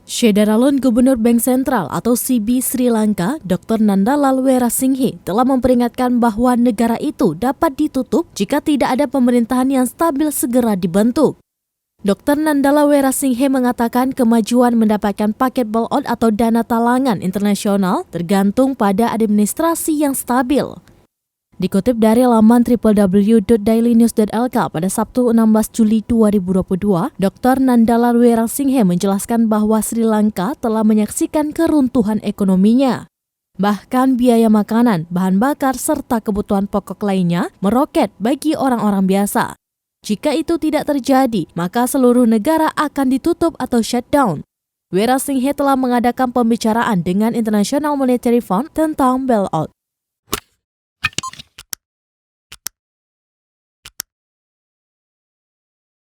Syederalun Gubernur Bank Sentral atau CB Sri Lanka, Dr. Nandalal Weerasinghe telah memperingatkan bahwa negara itu dapat ditutup jika tidak ada pemerintahan yang stabil segera dibentuk. Dr. Nandalal Weerasinghe mengatakan kemajuan mendapatkan paket bailout atau dana talangan internasional tergantung pada administrasi yang stabil. Dikutip dari laman www.dailynews.lk pada Sabtu 16 Juli 2022, Dr. Nandalal Weerasinghe menjelaskan bahwa Sri Lanka telah menyaksikan keruntuhan ekonominya. Bahkan biaya makanan, bahan bakar, serta kebutuhan pokok lainnya meroket bagi orang-orang biasa. Jika itu tidak terjadi, maka seluruh negara akan ditutup atau shutdown. Weerasinghe telah mengadakan pembicaraan dengan International Monetary Fund tentang bailout.